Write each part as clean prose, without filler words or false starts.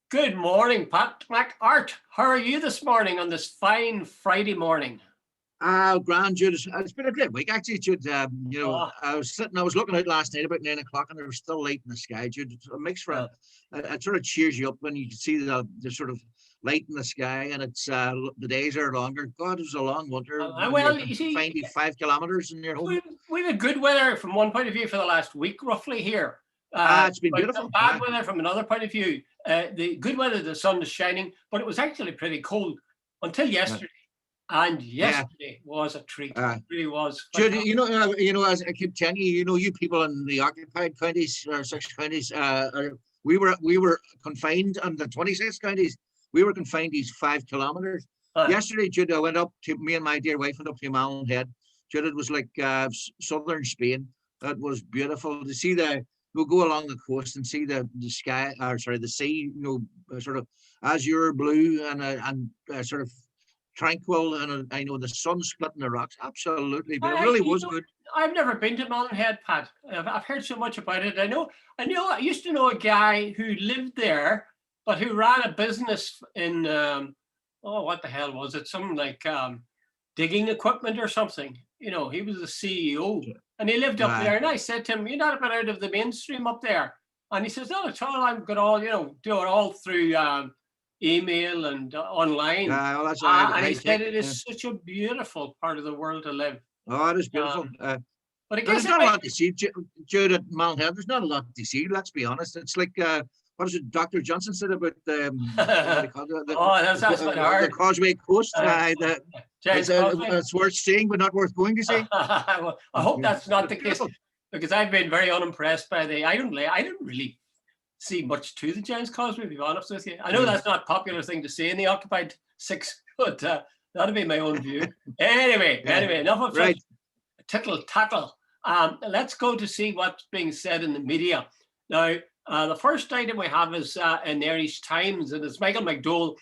Good morning, Pat McArt. How are you this morning on this fine Friday morning? Grand Jude, it's been a great week actually, Jude. Oh, I was looking out last night about 9 o'clock, and there was still light in the sky, Jude. It makes for uh, it sort of cheers you up when you can see the sort of light in the sky, and it's the days are longer. God, it was a long winter when you're well, you confined see, to 5 kilometers in your home. we've had good weather from one point of view for the last week, roughly here. It's been But beautiful. bad weather from another point of view. The good weather, the sun is shining, but it was actually pretty cold until Yeah, yesterday. And yeah. yesterday was a treat. Uh, It really was Jude, fantastic. as I keep telling you, you people in the occupied counties or 6 counties, we were confined in the 26 counties. We were confined these 5 kilometers. Uh, Yesterday, Jude, I went up to me and my dear wife went up to Malin. Jude, it was like southern Spain. It was beautiful to see we'll go along the coast and see the sky, or sorry, the sea, sort of azure blue and sort of tranquil, and I know the sun splitting the rocks. Absolutely, but it I, really you was know, good. I've never been to Mountain Head, Pat. I've heard so much about it. I used to know a guy who lived there, but who ran a business in, oh, what the hell was it? Something like digging equipment or something. He was the CEO and he lived up Uh, there. And I said to him, "You're not a bit out of the mainstream up there." And he says, "Not at all. I've got all, do it all through email and online." well, that's high, And he high said tech. it is such a beautiful part of the world to live. Oh, it is beautiful. Um, but I No, guess there's it not a might. lot to see, Jude, at Malhead. There's not a lot to see. Let's be honest. It's like what is it? Dr. Johnson said about what do you call it? Oh, that's what The hard. Causeway Coast. Uh, It's Giants Causeway. it's worth seeing, but not worth going to see. Well, I hope that's not It's the case beautiful. because I've been very unimpressed by the. I don't really see much to the Giants Causeway. To be honest with you, I know Yeah, that's not a popular thing to say in the occupied six, but that'll be my own view. Anyway, yeah. enough of such Right. tittle tattle. Let's go to see what's being said in the media now. The first item we have is in the Irish Times, and it's Michael Mcdowell,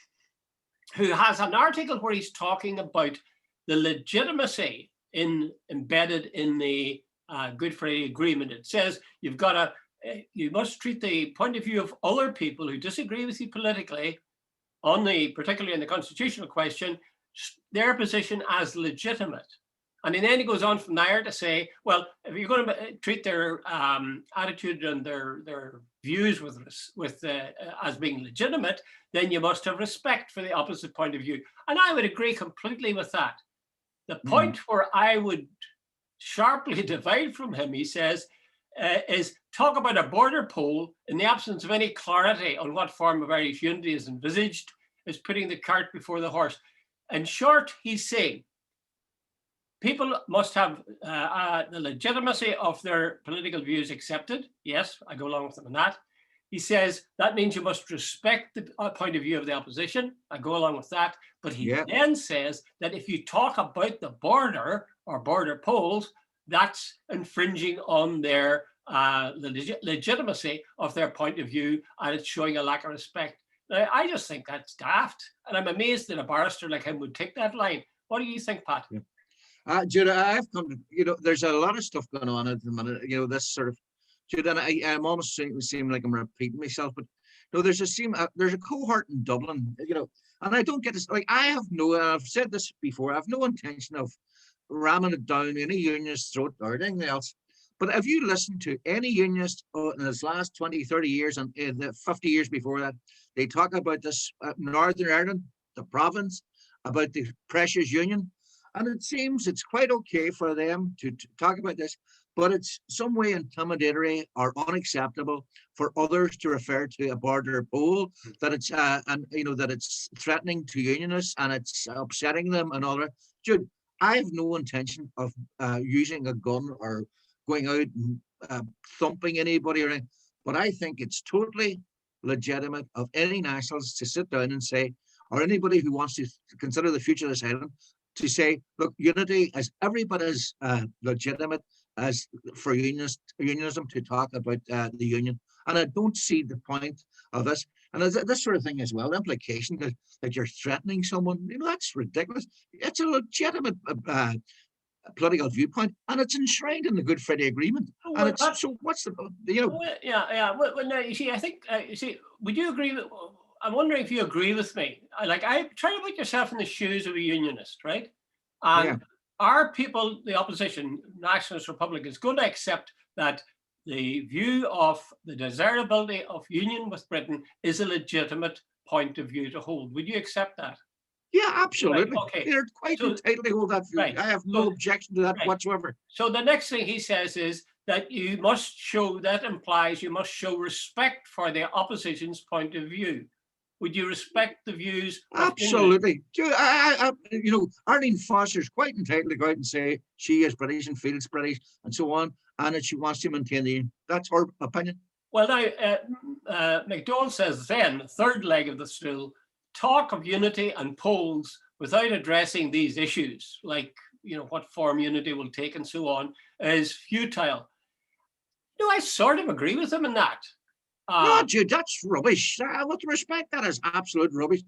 who has an article where he's talking about the legitimacy embedded in the Good Friday Agreement. It says you must treat the point of view of other people who disagree with you politically particularly in the constitutional question, their position as legitimate. And then he goes on from there to say, well, if you're going to treat their attitude and their views as being legitimate, then you must have respect for the opposite point of view. And I would agree completely with that. The Mhm. point where I would sharply divide from him, he says, is talk about a border poll in the absence of any clarity on what form of Irish unity is envisaged, is putting the cart before the horse. In short, he's saying people must have the legitimacy of their political views accepted. Yes, I go along with him on that. He says that means you must respect the point of view of the opposition. I go along with that. But he Yeah. then says that if you talk about the border or border polls, that's infringing on the legitimacy of their point of view, and it's showing a lack of respect. Now, I just think that's daft, and I'm amazed that a barrister like him would take that line. What do you think, Pat? Yeah. Judah, I've come to, there's a lot of stuff going on at the minute, this sort of, Judah, and I'm almost seem like I'm repeating myself, but no, there's a cohort in Dublin, and I don't get this, like, I've said this before, I have no intention of ramming it down any unionist's throat or anything else. But if you listen to any unionist in his last 20, 30 years and the 50 years before that, they talk about this Northern Ireland, the province, about the precious union. And it seems it's quite okay for them to talk about this, but it's some way intimidatory or unacceptable for others to refer to a border poll, that it's that it's threatening to unionists and it's upsetting them and all that. Jude, I have no intention of using a gun or going out and thumping anybody or anything, but I think it's totally legitimate of any nationals to sit down and say, or anybody who wants to consider the future of this island, to say, look, unity is every bit as legitimate as for unionism to talk about the union. And I don't see the point of this. And this sort of thing as well, the implication that you're threatening someone, that's ridiculous. It's a legitimate political viewpoint, and it's enshrined in the Good Friday Agreement. And Well, it's Pat, so what's the yeah. Well, now you see, I think would you agree I'm wondering if you agree with me. I try to put yourself in the shoes of a unionist, right? And Yeah, are people, the opposition, nationalist Republicans, going to accept that the view of the desirability of union with Britain is a legitimate point of view to hold? Would you accept that? yeah, Right. absolutely. Okay. They're quite So entitled to hold that view. right. I have no So objection to that right. whatsoever. So the next thing he says is that you must show, that implies you must show respect for the opposition's point of view. Would you respect the views of unionists? Absolutely. Arlene Foster's quite entitled to go out and say she is British and feels British and so on, and that she wants to maintain the union. That's her opinion. Well, now, Mcdowell says then, third leg of the stool, talk of unity and polls without addressing these issues, like, what form unity will take and so on, is futile. I sort of agree with him in that. No, Jude, that's rubbish. With respect, that is absolute rubbish.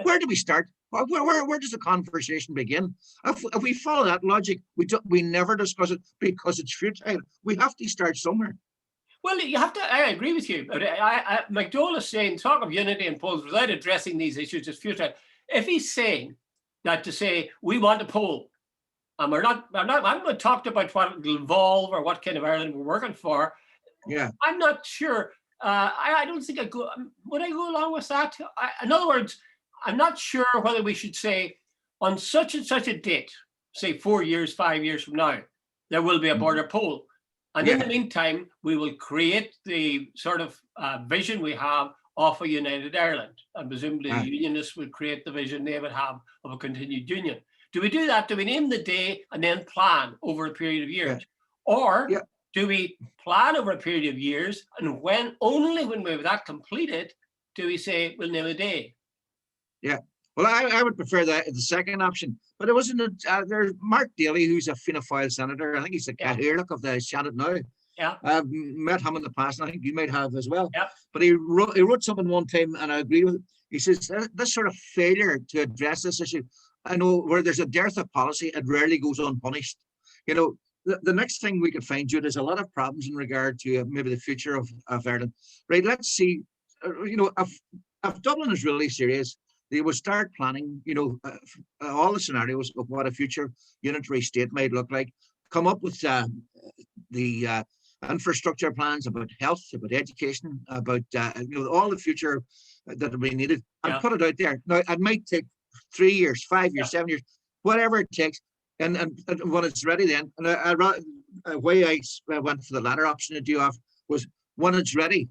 Where do we start? Where does the conversation begin? If we follow that logic, we never discuss it because it's futile. We have to start somewhere. Well, you have to, I agree with you, but McDowell is saying talk of unity and polls without addressing these issues is futile. If he's saying that to say we want a poll, and I'm going to talk about what it'll involve or what kind of Ireland we're working for. Yeah. I'm not sure. I don't think would I go along with that? In other words, I'm not sure whether we should say on such and such a date, say 4 years, 5 years from now, there will be a border poll. And in the meantime, we will create the sort of vision we have of a united Ireland. And presumably the unionists would create the vision they would have of a continued union. Do we do that? Do we name the day and then plan over a period of years? Or do we plan over a period of years, and only when we have that completed do we say we'll name a day? Yeah. Well, I would prefer the second option. But it wasn't there's Mark Daly, who's a Fianna Fáil senator. I think he's the Cathaoirleach of the Senate now. Yeah. I've met him in the past, and I think you might have as well. Yeah. But he wrote something one time, and I agree with it. He says this sort of failure to address this issue, I know where there's a dearth of policy, it rarely goes unpunished. The next thing we could find, Jude, is a lot of problems in regard to maybe the future of Ireland. Right, let's see, if Dublin is really serious, they will start planning, all the scenarios of what a future unitary state might look like, come up with the infrastructure plans about health, about education, about all the future that will be needed, and put it out there. Now, it might take 3 years, 5 years, 7 years, whatever it takes. And when it's ready, then, and the way I went for the latter option that you have was when it's ready.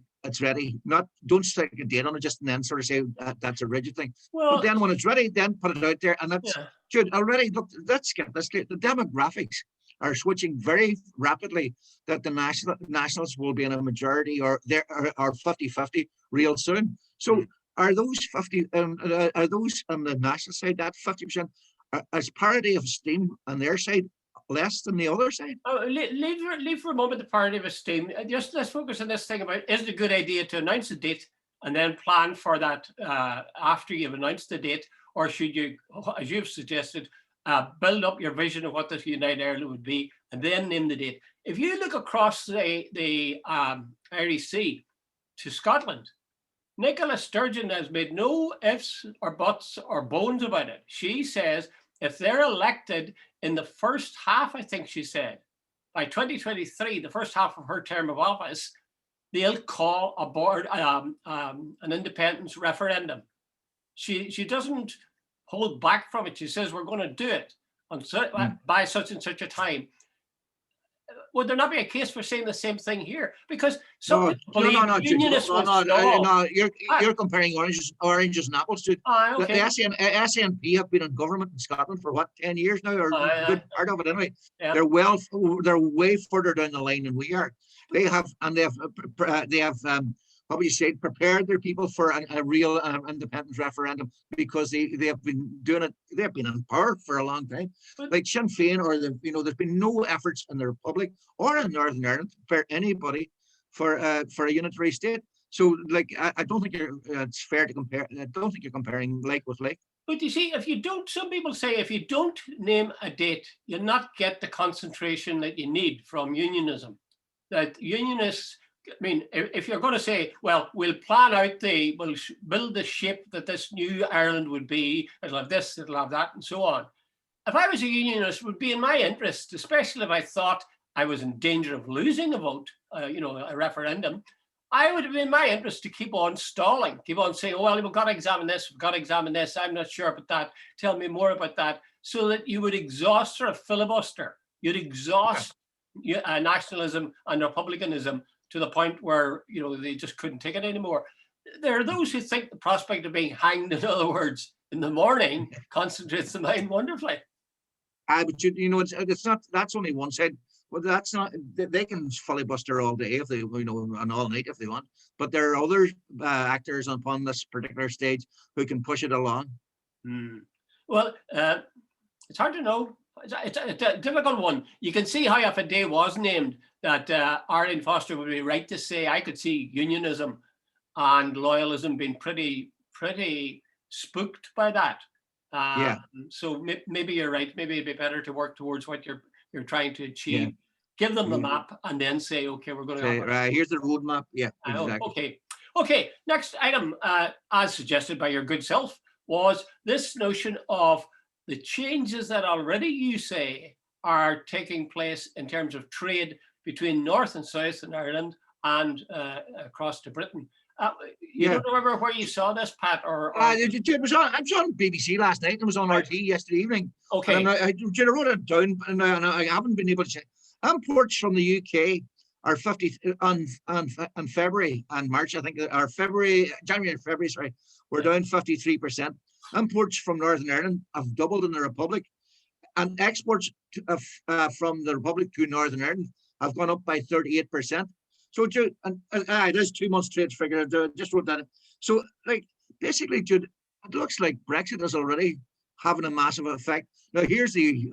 Don't stick a date on it just and then sort of say that's a rigid thing. Well, but then when it's ready, then put it out there. And that's Jude, already, look, let's get this clear. The demographics are switching very rapidly, that the nationalists will be in a majority or 50-50 real soon. So are those 50, are those on the national side, that 50%, as parity of esteem on their side, less than the other side? Leave for a moment the parity of esteem. Just let's focus on this thing about, is it a good idea to announce a date and then plan for that after you've announced the date, or should you, as you've suggested, build up your vision of what this United Ireland would be and then name the date? If you look across the Irish Sea to Scotland, Nicola Sturgeon has made no ifs or buts or bones about it. She says if they're elected in the first half, I think she said, by 2023, the first half of her term of office, they'll call an independence referendum. She doesn't hold back from it. She says we're going to do it by such and such a time. Would there not be a case for saying the same thing here? Because some people believe unionists will stall. You're comparing oranges and apples to the SNP have been in government in Scotland for what, 10 years now, or a good part of it anyway. Yeah. They're way further down the line than we are. They have obviously prepared their people for a real independence referendum, because they have been doing it. They've been in power for a long time. Like Sinn Féin, or there's been no efforts in the Republic or in Northern Ireland to prepare anybody for a unitary state. So, I don't think it's fair to compare. I don't think you're comparing like with like. But you see, some people say if you don't name a date, you'll not get the concentration that you need from unionism. That unionists I mean, if you're going to say, well, we'll plan out we'll build the shape that this new Ireland would be, it'll have this, it'll have that, and so on. If I was a unionist, it would be in my interest, especially if I thought I was in danger of losing a vote, a referendum. I would have been in my interest to keep on stalling, keep on saying, oh, well, we've got to examine this, we've got to examine this, I'm not sure about that, tell me more about that, so that you would exhaust sort of filibuster. You'd exhaust nationalism and republicanism to the point where, they just couldn't take it anymore. There are those who think the prospect of being hanged, in other words, in the morning concentrates the mind wonderfully. But it's not, that's only one side. Well, that's not, they can filibuster all day if they, and all night if they want. But there are other actors upon this particular stage who can push it along. Well, it's hard to know. It's a difficult one. You can see how if a day was named that Arlene Foster would be right to say, I could see unionism and loyalism being pretty spooked by that. So maybe you're right. Maybe it'd be better to work towards what you're trying to achieve. Yeah. Give them the map and then say, okay, we're going to. Right, here's the roadmap. Yeah, exactly. Okay. Next item, as suggested by your good self, was this notion of the changes that already you say are taking place in terms of trade between North and South in Ireland and across to Britain. You don't remember where you saw this, Pat? It was on BBC last night. It was on RT yesterday evening. Okay. And I wrote it down, and I haven't been able to say. Imports from the UK are 50 on February and March. I think, or January and February. Sorry, we're down 53%. Imports from Northern Ireland have doubled in the Republic, and exports from the Republic to Northern Ireland have gone up by 38%. So, Jude, and it is 2 months trade figure. Just wrote that in. So, basically, Jude, it looks like Brexit is already having a massive effect. Now, here's the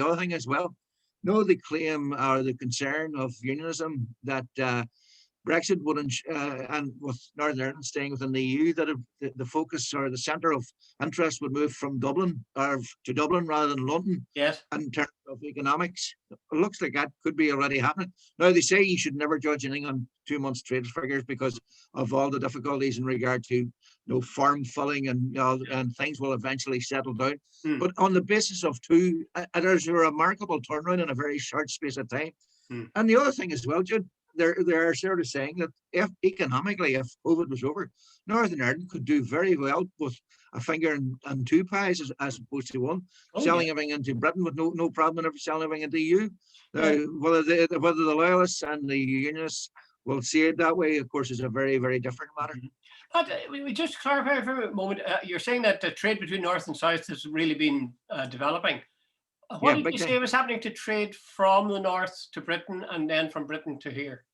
other thing as well. No, the claim or the concern of unionism that Brexit would, and with Northern Ireland staying within the EU, that the focus or the centre of interest would move from Dublin or to Dublin rather than London. Yes. In terms of economics, it looks like that could be already happening. Now, they say you should never judge anything on 2 months trade figures because of all the difficulties in regard to farm filling and things will eventually settle down. But on the basis of two, there's a remarkable turnaround in a very short space of time. And the other thing as well, Jude, they're sort of saying that if COVID was over, Northern Ireland could do very well with a finger and two pies as opposed to one, selling everything into Britain with no problem in selling everything into the EU. Whether the loyalists and the unionists will see it that way, of course, is a very, very different matter. But we just clarify for a moment. You're saying that the trade between North and South has really been developing. What did you say was happening to trade from the North to Britain and then from Britain to here?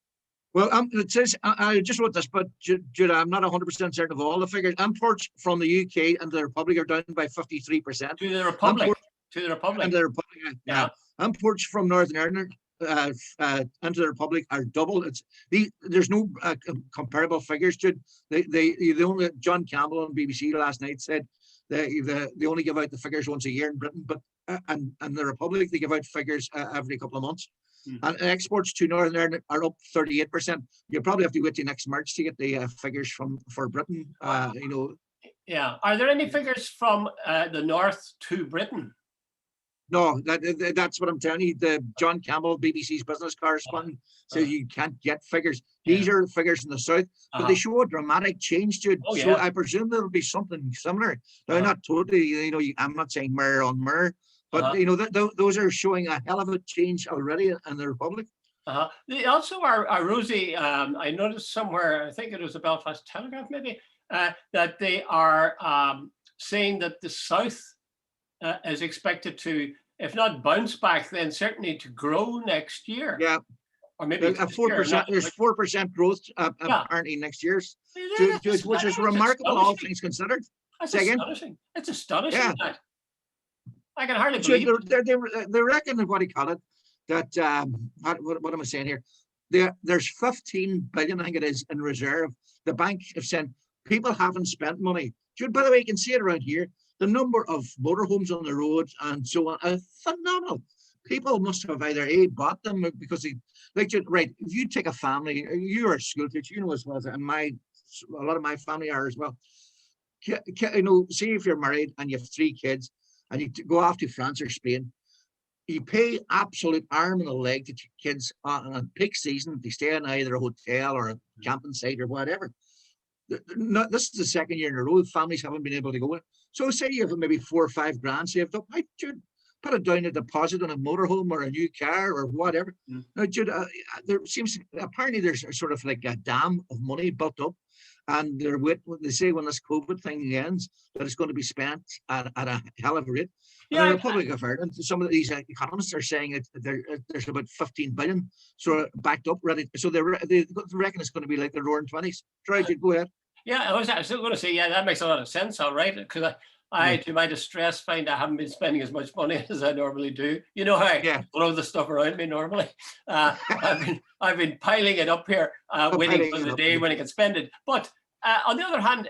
Well, it says, I just wrote this, but Jude, I'm not 100% certain of all the figures. Imports from the UK and the Republic are down by 53%. To the Republic? And the Republic, yeah. Imports from Northern Ireland into the Republic are double. There's no comparable figures, Jude. John Campbell on BBC last night said they only give out the figures once a year in Britain, but and the Republic, they give out figures every couple of months. And exports to Northern Ireland are up 38%. You'll probably have to wait till next March to get the figures for Britain. Yeah. Are there any figures from the North to Britain? No, that's what I'm telling you. The John Campbell, BBC's business correspondent, says you can't get figures. These are the figures in the South, but they show a dramatic change, Jude. So I presume there'll be something similar. Now, not totally, I'm not saying mirror on mirror, but those are showing a hell of a change already in the Republic. They also are, Rosie, I noticed somewhere, I think it was the Belfast Telegraph maybe, that they are saying that the South is expected to, if not bounce back, then certainly to grow next year. Yeah. Or maybe 4%. There's 4% growth apparently next year, which is remarkable, all things considered. That's astonishing. It's astonishing. Yeah. I can hardly believe it. They reckon, what do you call it, that, what am I saying here? There's 15 billion, I think it is, in reserve. The bank have said people haven't spent money. By the way, you can see it around here. The number of motorhomes on the roads and so on are phenomenal. people must have either A, bought them because they, like, right, if you take a family, you're a school teacher, you know as well as, and a lot of my family are as well. You know, see if you're married and you have 3 kids and you go off to France or Spain, you pay absolute arm and a leg to kids on peak season. They stay in either a hotel or a camping site or whatever. This is the second year in a row families haven't been able to go in. So say you have maybe 4 or 5 grand saved up. I should put it down a deposit on a motorhome or a new car or whatever. Now, Jude, there seems apparently there's sort of like a dam of money built up, and they say when this COVID thing ends that it's going to be spent at a hell of a rate. In the Republic of Ireland, some of these economists are saying there's about 15 billion sort of backed up, ready. So they reckon it's going to be like the roaring 20s. Try to go ahead. Yeah, I was still going to say, yeah, that makes a lot of sense, all right, because I, to my distress, find I haven't been spending as much money as I normally do. You know how I throw the stuff around me normally. I've been piling it up here, waiting for the day when I can spend it. But on the other hand,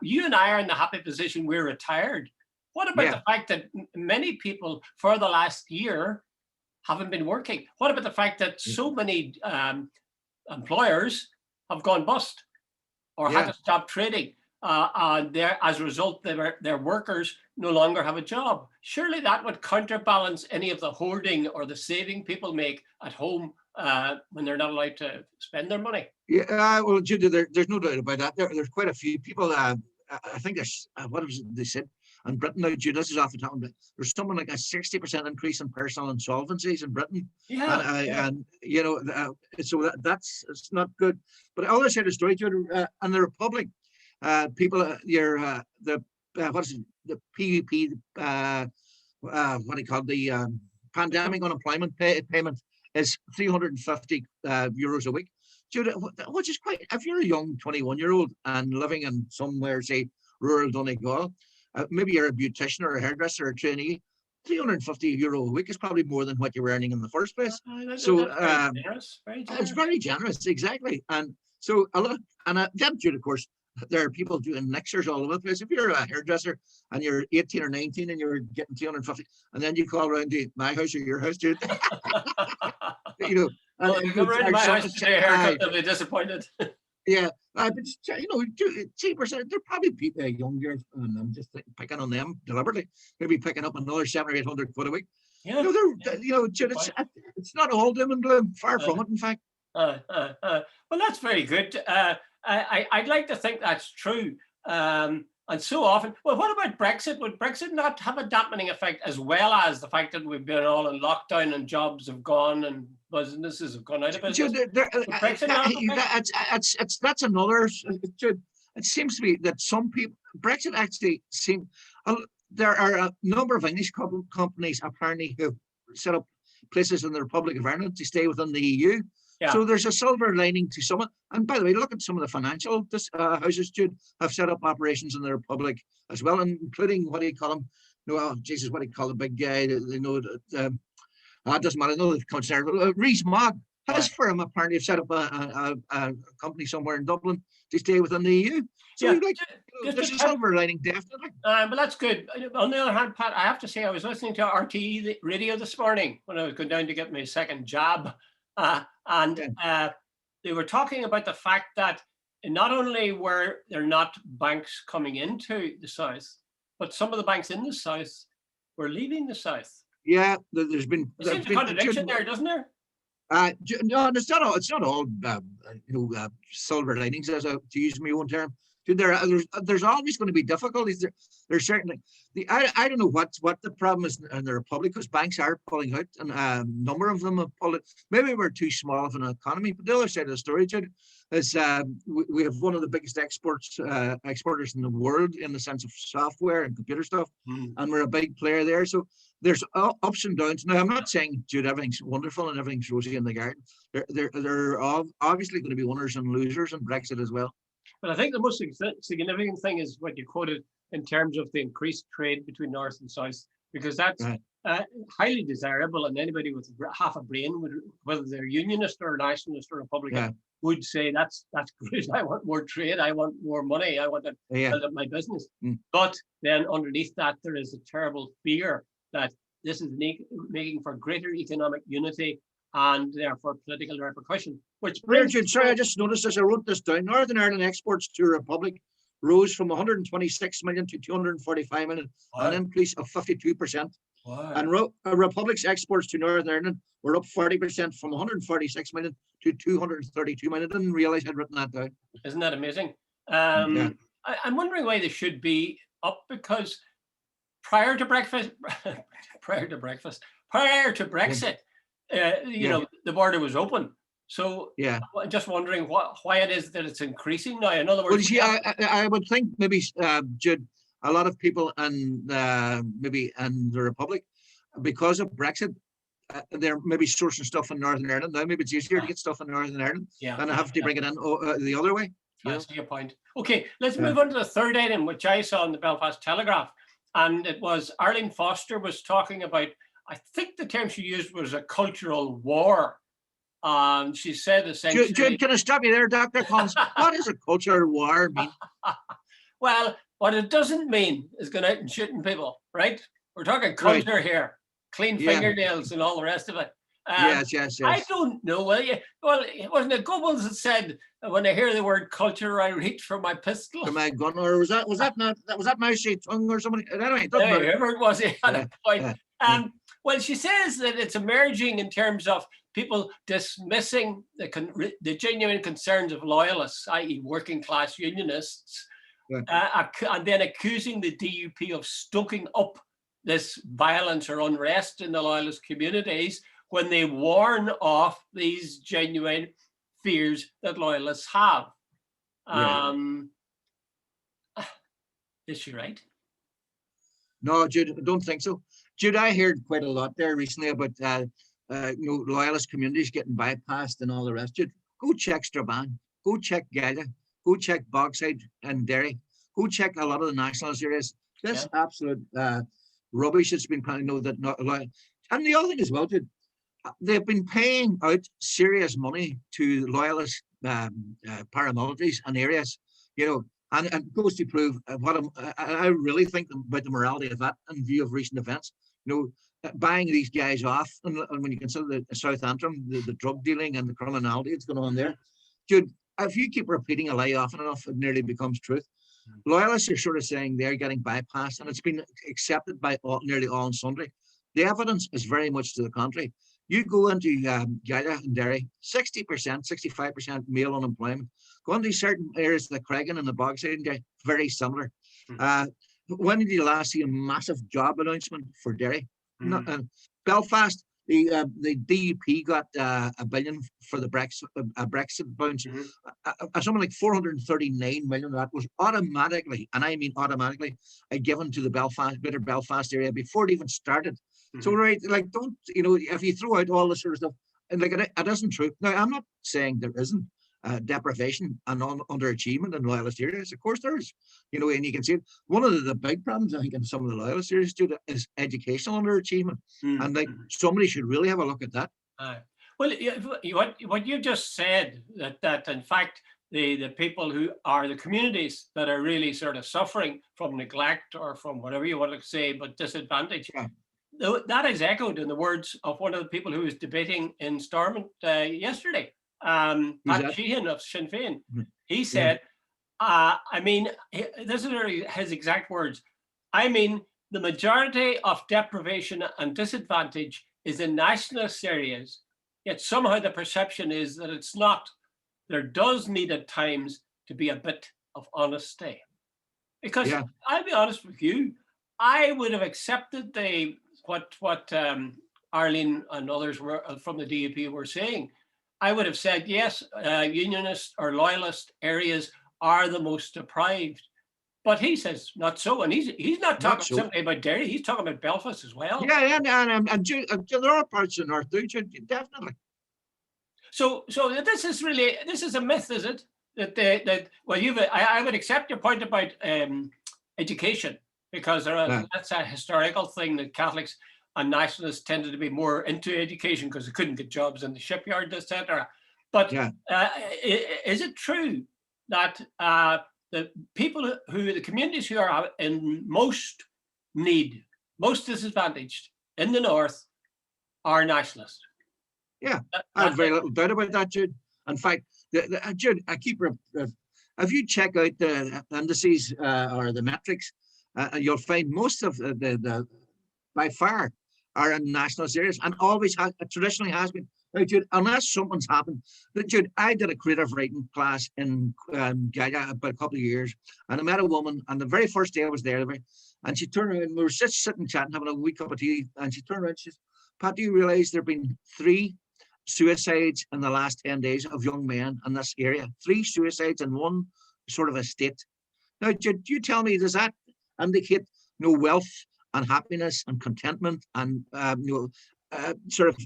you and I are in the happy position we're retired. What about the fact that many people for the last year haven't been working? What about the fact that so many employers have gone bust or had to stop trading? As a result, their workers no longer have a job. Surely that would counterbalance any of the hoarding or the saving people make at home when they're not allowed to spend their money. Yeah, well, Jude, there's no doubt about that. There's quite a few people. I think there's what was it they said in Britain now, Jude. This is off the top of it. There's something like a 60% increase in personal insolvencies in Britain. And you know, so that's it's not good. But I always say the story, Jude, in the Republic. People, the what is it? The PUP, what do you call it? The pandemic unemployment payment is 350 euros a week, which is quite. If you're a young 21-year-old and living in somewhere, say rural Donegal, maybe you're a beautician or a hairdresser or a trainee. 350 euro a week is probably more than what you were earning in the first place. So very generous. It's very generous, exactly. And so a lot, and then, Jude, of course. There are people doing lectures all over the place. If you're a hairdresser and you're 18 or 19 and you're getting 350, and then you call around to my house or your house, dude. You know, well, if you come around to my house to get a haircut, they'll be disappointed. Yeah, but you know, 2%. They're probably people younger, and I'm just picking on them deliberately. Maybe picking up another 700 or 800 quid a week. Yeah, you know, it's not all doom and gloom. Far from it, in fact. Well, that's very good. I'd like to think that's true. And so often, well, what about Brexit? Would Brexit not have a dampening effect, as well as the fact that we've been all in lockdown and jobs have gone and businesses have gone out of business? That's another. It seems to be that some people, Brexit actually seem, there are a number of English companies apparently who have set up places in the Republic of Ireland to stay within the EU. Yeah. So there's a silver lining to some. And by the way, look at some of the financial houses, Jude, have set up operations in the Republic as well, including what do you call them? No, oh, Jesus, what do you call the big guy? They know it doesn't matter. No, the concern. Rees-Mogg, his firm apparently have set up a company somewhere in Dublin to stay within the EU. So there's a silver lining, definitely. But that's good. On the other hand, Pat, I have to say I was listening to RTE radio this morning when I was going down to get my second jab. They were talking about the fact that not only were there not banks coming into the south, but some of the banks in the south were leaving the south. Yeah, there's been. It seems a contradiction there, doesn't there? No, it's not all silver linings, to use my own term. There's always going to be difficulties. There's certainly I don't know what the problem is in the Republic, because banks are pulling out, and a number of them have pulled it. Maybe we're too small of an economy, but the other side of the story, Jude, is we have one of the biggest exporters in the world in the sense of software and computer stuff, and we're a big player there. So there's ups and downs. Now, I'm not saying, Jude, everything's wonderful and everything's rosy in the garden. There are obviously going to be winners and losers in Brexit as well. But I think the most significant thing is what you quoted in terms of the increased trade between North and South, because that's highly desirable, and anybody with half a brain, whether they're unionist or nationalist or Republican, would say that's good. I want more trade. I want more money. I want to build up my business. But then underneath that, there is a terrible fear that this is making for greater economic unity and therefore political repercussion. Which brings Jude, sorry, I just noticed this. I wrote this down. Northern Ireland exports to Republic rose from 126 million to 245 million, an increase of 52%. Wow. And Republic's exports to Northern Ireland were up 40% from 146 million to 232 million. I didn't realize I'd written that down. Isn't that amazing? Yeah. I'm wondering why they should be up, because prior to Brexit, you know, the border was open. So yeah, I'm just wondering why it is that it's increasing now. In other words, well, you see, I would think maybe, Jude, a lot of people and maybe in the Republic, because of Brexit, they're maybe sourcing stuff in Northern Ireland. Now maybe it's easier to get stuff in Northern Ireland than have to bring it in the other way. I see your point. Okay, let's move on to the third item, which I saw in the Belfast Telegraph. And it was Arlene Foster was talking about, I think the term she used was a cultural war. She said essentially... Jude, can I stop you there, Dr. Collins? What does a cultural war mean? Well, what it doesn't mean is going out and shooting people, right? We're talking culture here, clean fingernails and all the rest of it. Yes. I don't know. Well, it wasn't it Goebbels that said, when I hear the word culture, I reach for my pistol. For my gun, or was that Mao Zedong or somebody? Anyway, whoever it was, he had a point. Well, she says that it's emerging in terms of people dismissing the genuine concerns of loyalists, i.e. working class unionists, and then accusing the DUP of stoking up this violence or unrest in the loyalist communities when they warn off these genuine fears that loyalists have. Is she right? No, Jude, I don't think so. Jude, I heard quite a lot there recently about loyalist communities getting bypassed and all the rest. Jude, go check Strabane, go check Galia, go check Bogside and Derry, go check a lot of the nationalist areas. This absolute rubbish that's been planning. And the other thing as well, Jude, they've been paying out serious money to loyalist paramilitaries and areas, and it goes to prove what I really think about the morality of that in view of recent events. Buying these guys off, and when you consider the South Antrim, the drug dealing and the criminality that's going on there, Jude, if you keep repeating a lie often enough, it nearly becomes truth. Loyalists are sort of saying they're getting bypassed, and it's been accepted by nearly all and sundry. The evidence is very much to the contrary. You go into Galia and Derry, 60%, 65% male unemployment. Go into certain areas like Craigan and the Bogside and Derry, very similar. When did you last see a massive job announcement for Derry? Belfast, the DUP got $1 billion for the Brexit bounce. Something like 439 million of that was automatically, and I mean automatically, given to the Greater Belfast area before it even started. So don't, if you throw out all this sort of stuff, and it isn't true. Now, I'm not saying there isn't deprivation and underachievement in loyalist areas. Of course there is, and you can see it. One of the big problems, I think, in some of the loyalist areas is educational underachievement. And somebody should really have a look at that. Well, what you just said, that in fact, the people who are the communities that are really sort of suffering from neglect or from whatever you want to say, but disadvantage, that is echoed in the words of one of the people who was debating in Stormont yesterday, Pat Sheehan of Sinn Féin. He said, this is his exact words, the majority of deprivation and disadvantage is in nationalist areas, yet somehow the perception is that it's not. There does need at times to be a bit of honesty. Because I'll be honest with you, I would have accepted what Arlene and others were from the DUP were saying. I would have said, yes, unionist or loyalist areas are the most deprived. But he says not so. And he's not talking simply about Derry. He's talking about Belfast as well. Yeah, and there are parts of the North, definitely. So this is a myth, is it? I would accept your point about education, because that's a historical thing that Catholics and nationalists tended to be more into education because they couldn't get jobs in the shipyard, etc. But is it true that the communities who are in most need, most disadvantaged, in the north are nationalist. Yeah, I have very little doubt about that, Jude. In fact, Jude, if you check out the indices or the metrics, you'll find most of the by far are in nationalist areas and always has traditionally has been. Now, Jude, unless something's happened, but Jude, I did a creative writing class in Gaga about a couple of years, and I met a woman, and the very first day I was there, and she turned around, we were just sitting chatting, having a wee cup of tea, and she turned around and she says, Pat, do you realize there have been 3 suicides in the last 10 days of young men in this area? 3 suicides in one sort of estate. Now, do you tell me, does that indicate wealth and happiness and contentment and sort of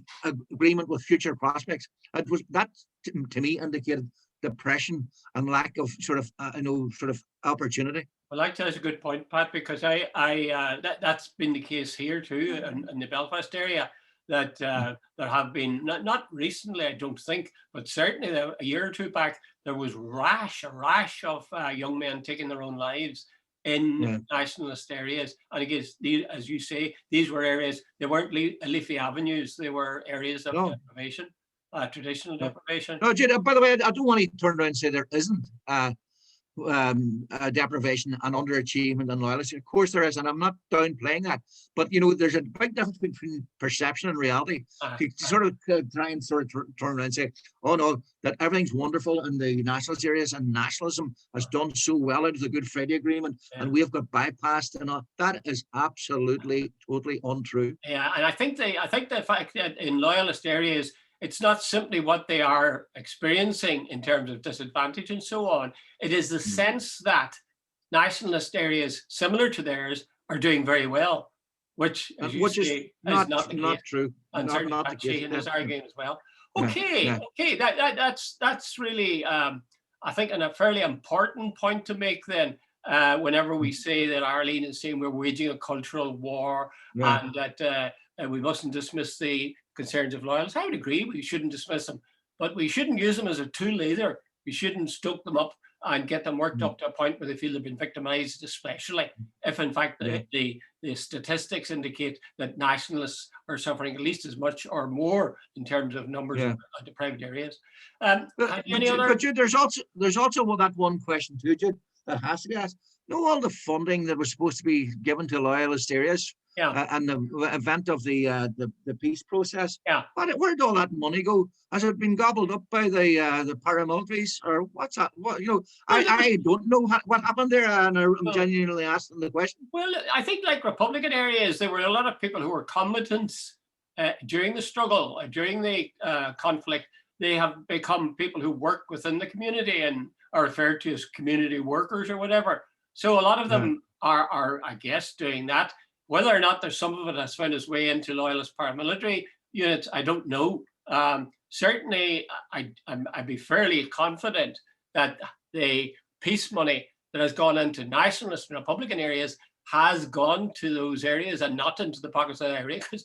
agreement with future prospects? It was that to me indicated depression and lack of sort of opportunity. Well, that's a good point, Pat, because that's been the case here too in the Belfast area. That there have been, not recently, I don't think, but certainly a year or two back, there was a rash of young men taking their own lives in nationalist areas. And again, as you say, these were areas, they weren't leafy avenues, they were areas of deprivation, traditional deprivation. No, Jude, by the way, I don't want to turn around and say there isn't deprivation and underachievement and loyalty. Of course there is, and I'm not downplaying that. But there's a big difference between perception and reality. To sort of try and sort of turn around and say, oh no, that everything's wonderful in the nationalist areas and nationalism has done so well out of the Good Friday Agreement, and we have got bypassed and all. That is absolutely, totally untrue. Yeah, and I think the fact that in loyalist areas, it's not simply what they are experiencing in terms of disadvantage and so on. It is the sense that nationalist areas similar to theirs are doing very well, which, as you say, is not true. And certainly Pat Sheehan is arguing as well. Okay, that's really, I think, a fairly important point to make then. Whenever we say that Arlene is saying we're waging a cultural war and that we mustn't dismiss the concerns of loyalists, I would agree, we shouldn't dismiss them, but we shouldn't use them as a tool either. We shouldn't stoke them up and get them worked up to a point where they feel they've been victimized, especially if in fact the statistics indicate that nationalists are suffering at least as much or more in terms of numbers of deprived areas. But Jude, there's also that one question too, Jude, that has to be asked. All the funding that was supposed to be given to loyalist areas and the event of the peace process. Where did all that money go? Has it been gobbled up by the paramilitaries, or what's that? I don't know what happened there, and I'm genuinely asking the question. Well, I think like Republican areas, there were a lot of people who were combatants during the struggle, during the conflict. They have become people who work within the community and are referred to as community workers or whatever. So a lot of them are, I guess, doing that. Whether or not there's some of it has found its way into loyalist paramilitary units, I don't know. Certainly, I'd be fairly confident that the peace money that has gone into nationalist and Republican areas has gone to those areas and not into the pockets of the IRA, because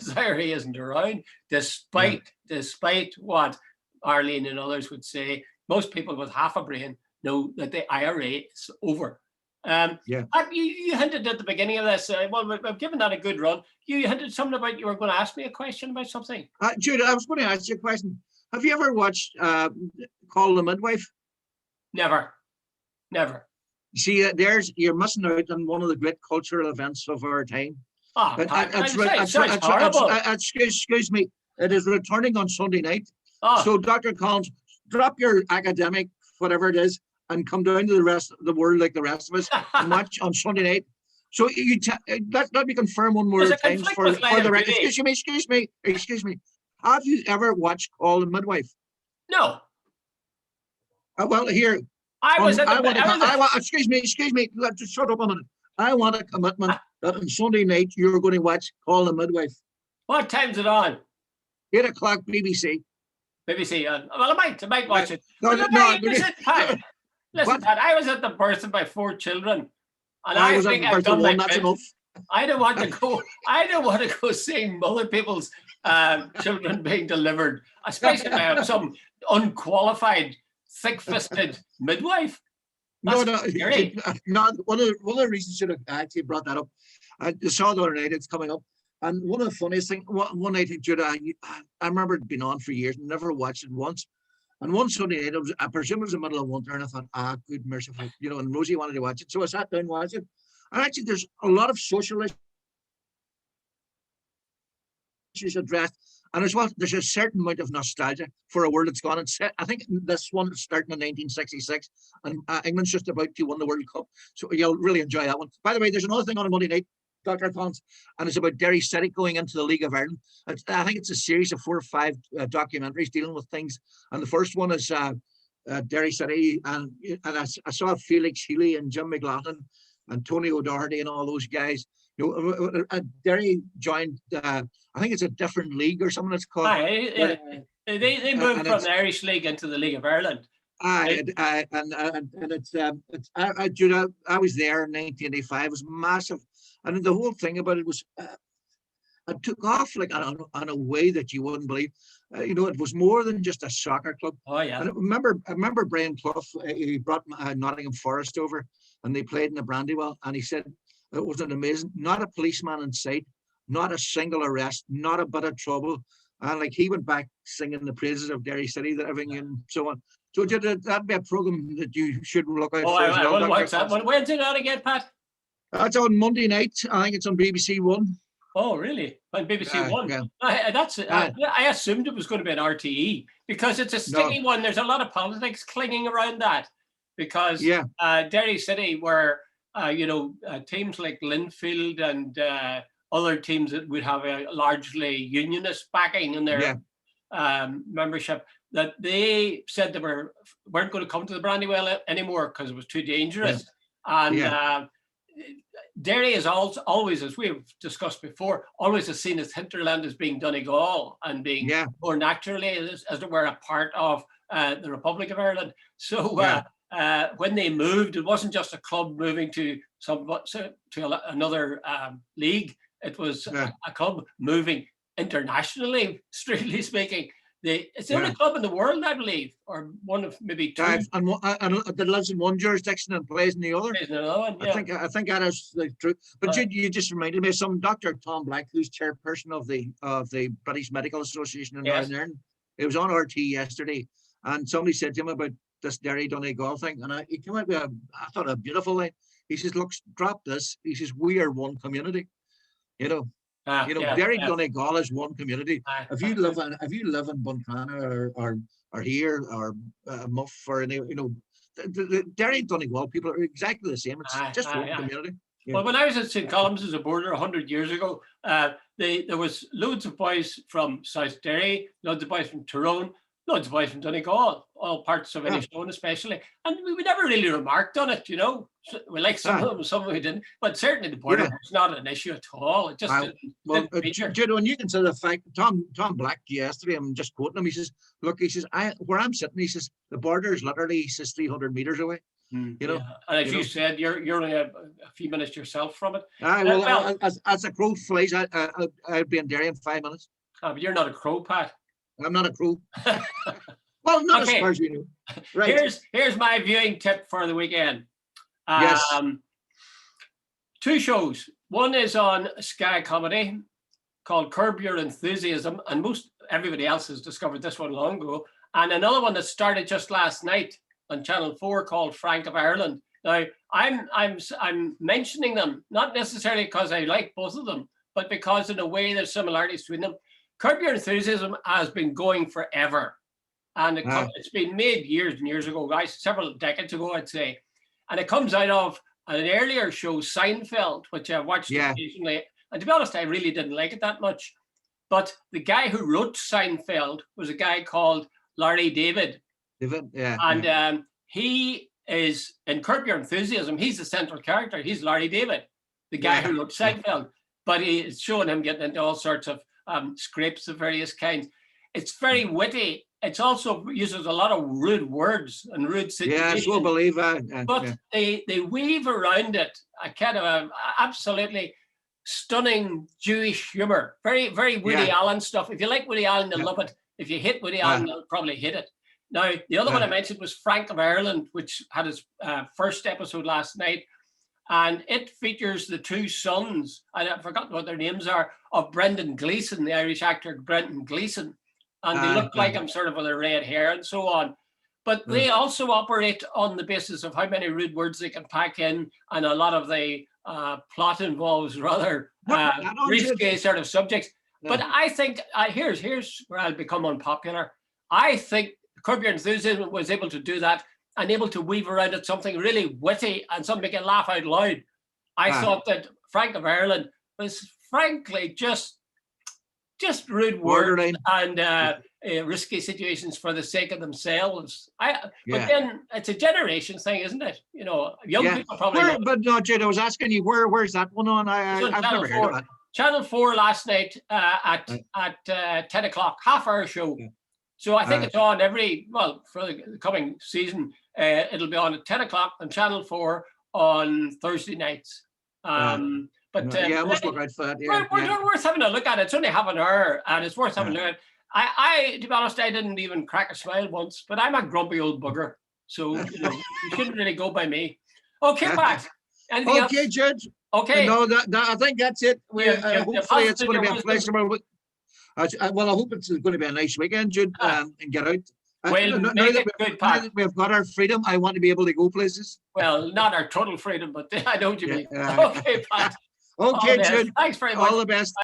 the IRA isn't around, despite what Arlene and others would say. Most people with half a brain know that the IRA is over. You hinted at the beginning of this. Well, we've given that a good run. You hinted something about you were going to ask me a question about something. Jude, I was going to ask you a question. Have you ever watched Call the Midwife? Never. See, you're missing out on one of the great cultural events of our time. Excuse me. It is returning on Sunday night. So, Dr. Collins, drop your academic, whatever it is, and come down to the rest of the world like the rest of us and watch on Sunday night. So let me confirm one more time for the record. Excuse me. Have you ever watched Call the Midwife? No. Well, here. Excuse me. Just shut up a minute. I want a commitment that on Sunday night you're going to watch Call the Midwife. What time's it on? 8 o'clock BBC. BBC. Well, I might watch it. Listen, Pat, I was at the birth of my 4 children, and I think I've done my bit. I don't want to go. I don't want to go seeing other people's children being delivered, especially by some unqualified, thick-fisted midwife. That's no. One of the reasons should have actually brought that up. I saw the other night. It's coming up. And one of the funniest things, one night, Judah, I remember it being on for years, never watched it once. And one Sunday night, I presume it was the middle of winter, and I thought, good merciful, and Rosie wanted to watch it. So I sat down and watched it. And actually, there's a lot of social issues addressed. And as well, there's a certain amount of nostalgia for a world that's gone. I think this one starting in 1966, and England's just about to win the World Cup. So you'll really enjoy that one. By the way, there's another thing on a Monday night, Dr. Collins, and it's about Derry City going into the League of Ireland. I think it's a series of 4 or 5 documentaries dealing with things. And the first one is Derry City, and I saw Felix Healy and Jim McLaughlin and Tony O'Doherty and all those guys. Derry joined, I think it's a different league or something it's called. They moved from the Irish League into the League of Ireland. And it's Judah, I was there in 1985. It was massive, and the whole thing about it was it took off like in a way that you wouldn't believe. It was more than just a soccer club. Oh yeah. And I remember Brian Clough. He brought Nottingham Forest over, and they played in the Brandywell, and he said it was an amazing. Not a policeman in sight, not a single arrest, not a bit of trouble, and like he went back singing the praises of Derry City, that everything and so on. So that'd be a program that you should look out for. I will watch that one. When's it on again, Pat? That's on Monday night. I think it's on BBC One. Oh, really? On BBC One? Yeah. I assumed it was going to be an RTE because it's a sticky one. There's a lot of politics clinging around that because Derry City were, teams like Linfield and other teams that would have a largely unionist backing in their membership, that they said they weren't going to come to the Brandywell anymore because it was too dangerous. And Derry is always, as we've discussed before, always is seen as hinterland as being Donegal and being more naturally, as it were, a part of the Republic of Ireland. So when they moved, it wasn't just a club moving to another league. It was a club moving internationally, strictly speaking. It's the only club in the world, I believe, or one of maybe 2. And that lives in one jurisdiction and plays in the other. I think that is the truth. But you just reminded me of some Dr. Tom Black, who's chairperson of the British Medical Association in Northern Ireland. It was on RT yesterday, and somebody said to him about this Derry Donegal thing, and he came out with I thought a beautiful line. He says, "Look, drop this." He says, "We are one community." Derry Donegal is one community. If you live in Buncrana or here or Muff or the Derry Donegal people are exactly the same. It's just one community. Yeah. Well, when I was at St. Colum's as a boarder 100 years ago, there was loads of boys from South Derry, loads of boys from Tyrone, loads of boys from Donegal, all parts of Inishowen especially, and we never really remarked on it. We like some of them, some we didn't, but certainly the border was not an issue at all. It just didn't feature. Jude, when you consider the fact, Tom Black yesterday, I'm just quoting him. He says, "Look, where I'm sitting, he says the border is literally 300 meters away." And as you said, you're only a few minutes yourself from it. As a crow flies, I'd be in Derry in 5 minutes. But you're not a crow, Pat. I'm not a crow. Well, not as far as you know. Right. Here's my viewing tip for the weekend. 2 shows. One is on Sky Comedy called Curb Your Enthusiasm, and everybody else has discovered this one long ago. And another one that started just last night on Channel 4 called Frank of Ireland. Now, I'm mentioning them not necessarily because I like both of them, but because in a way there's similarities between them. Curb Your Enthusiasm has been going forever, and it's been made years and years ago, guys, several decades ago, I'd say. And it comes out of an earlier show, Seinfeld, which I've watched occasionally. And to be honest, I really didn't like it that much. But the guy who wrote Seinfeld was a guy called Larry David. And he is, in Curb Your Enthusiasm, he's the central character. He's Larry David, the guy who wrote Seinfeld. But it's showing him getting into all sorts of scrapes of various kinds. It's very witty. It also uses a lot of rude words and rude situations. Yes, we'll believe that. But they weave around it a kind of absolutely stunning Jewish humor. Very, very Woody Allen stuff. If you like Woody Allen, you'll love it. If you hit Woody Allen, you'll probably hit it. Now, the other one I mentioned was Frank of Ireland, which had its first episode last night. and it features the two sons, and I've forgotten what their names are, of Brendan Gleeson, the Irish actor Brendan Gleeson, and they look like him sort of with their red hair and so on. But they also operate on the basis of how many rude words they can pack in, and a lot of the plot involves rather risque sort of subjects. Yeah. But I think, here's where I'll become unpopular. I think Curb Your Enthusiasm was able to do that and able to weave around it something really witty and something you can laugh out loud. I thought that Frank of Ireland was frankly just rude words and risky situations for the sake of themselves. But then it's a generation thing, isn't it? You know, young people probably. But no, Jude, I was asking you where's that one on? I've never heard of it. Channel 4 last night at 10 o'clock, half-hour show. Yeah. So I think it's on for the coming season, it'll be on at 10 o'clock on Channel 4 on Thursday nights. I must look out for that. We're worth having a look at it. It's only half an hour and it's worth having a look at it. I, to be honest, I didn't even crack a smile once, but I'm a grumpy old bugger. So, you shouldn't really go by me. Okay, Pat. Okay, Judge. Okay. No, I think that's it. Hopefully it's going to be a pleasurable. I hope it's going to be a nice weekend, Jude, and get out. Now that we've got our freedom, I want to be able to go places. Well, not our total freedom, but I know what you mean. Okay, Pat. Okay, Jude. Thanks very much. All the best.